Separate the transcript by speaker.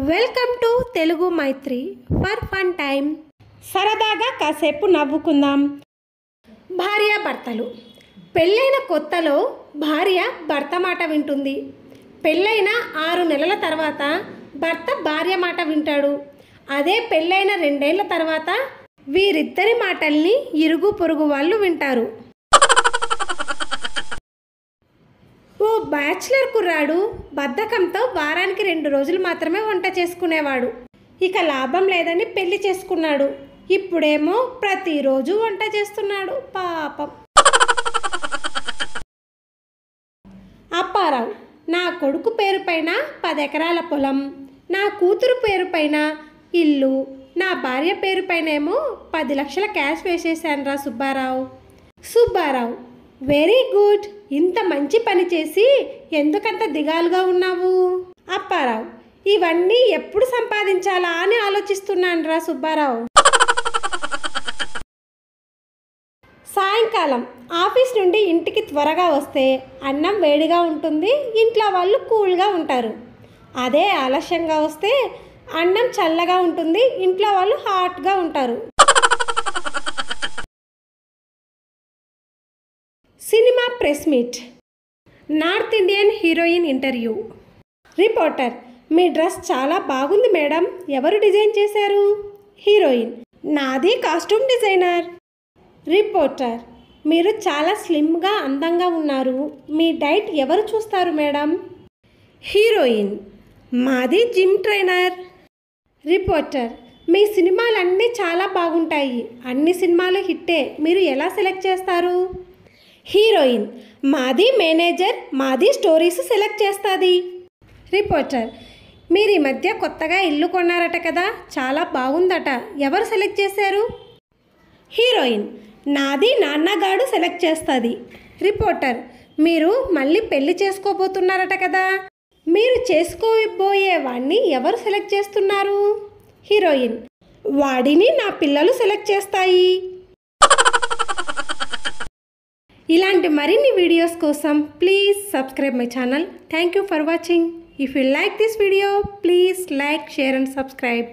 Speaker 1: Welcome to Telugu Maitri for fun time. సరదాగా కాసేపు నవ్వుకుందాం. భార్యాభర్తలు. పెళ్ళైన కొత్తలో భార్య భర్త మాట వింటుంది. పెళ్ళైన 6 నెలల తర్వాత భర్త భార్య మాట వింటాడు. అదే పెళ్ళైన 2 ఏళ్ల తర్వాత వీరిద్దరి మాటల్ని ఇరుగు పొరుగు వాళ్ళు వింటారు. ఓ బ్యాచిలర్ కుర్రాడు బద్ధకంతో వారానికి 2 రోజులు మాత్రమే వంట చేసుకునేవాడు. ఇక లాభం లేదని పెళ్లి చేసుకున్నాడు. ఇప్పుడేమో ప్రతిరోజు వంట చేస్తున్నాడు. పాపం. అప్పారావు. నా కొడుకు పేరు పైన 10 ఎకరాల పొలం, నా కూతురు పేరు పైన ఇల్లు, నా భార్య పేరు పైన ఏమో 10 లక్షల క్యాష్ వేసేసానురా సుబ్బారావు. సుబ్బారావు. Very good. ఇంత మంచి పని చేసి ఎందుకంత దిగాలుగా ఉన్నావు? అప్పారావు. ఇవన్నీ ఎప్పుడు సంపాదించాలా అని ఆలోచిస్తున్నానురా సుబ్బారావు. సాయంకాలం ఆఫీస్ నుండి ఇంటికి త్వరగా వస్తే అన్నం వేడిగా ఉంటుంది, ఇంట్లో వాళ్ళు కూల్గా ఉంటారు. అదే ఆలస్యంగా వస్తే అన్నం చల్లగా ఉంటుంది, ఇంట్లో వాళ్ళు హాట్గా ఉంటారు. Cinema press meet. North Indian heroine interview. Reporter. మీ డ్రెస్ చాలా బాగుంది మేడం, ఎవరు డిజైన్ చేశారు? హీరోయిన్. నాది కాస్ట్యూమ్ డిజైనర్. రిపోర్టర్. మీరు చాలా స్లిమ్గా అందంగా ఉన్నారు, మీ డైట్ ఎవరు చూస్తారు మేడం? హీరోయిన్. మాది జిమ్ ట్రైనర్. రిపోర్టర్. మీ సినిమాలన్నీ చాలా బాగుంటాయి, అన్ని సినిమాలు హిట్టే, మీరు ఎలా సెలెక్ట్ చేస్తారు? హీరోయిన్. మాది మేనేజర్, మాది స్టోరీస్ సెలెక్ట్ చేస్తుంది. రిపోర్టర్. మీరు ఈ మధ్య కొత్తగా ఇల్లు కొన్నారట కదా, చాలా బాగుందట, ఎవరు సెలెక్ట్ చేశారు? హీరోయిన్. నాది నాన్నగాడు సెలెక్ట్ చేస్తుంది. రిపోర్టర్. మీరు మళ్ళీ పెళ్లి చేసుకోబోతున్నారట కదా, మీరు చేసుకోబోయే వాడిని ఎవరు సెలెక్ట్ చేస్తున్నారు? హీరోయిన్. వాడిని నా పిల్లలు సెలెక్ట్ చేస్తాయి. ఇలాంటి మరిన్ని వీడియోస్ కోసం please subscribe my channel. Thank you for watching. If you like this video please like, share and subscribe.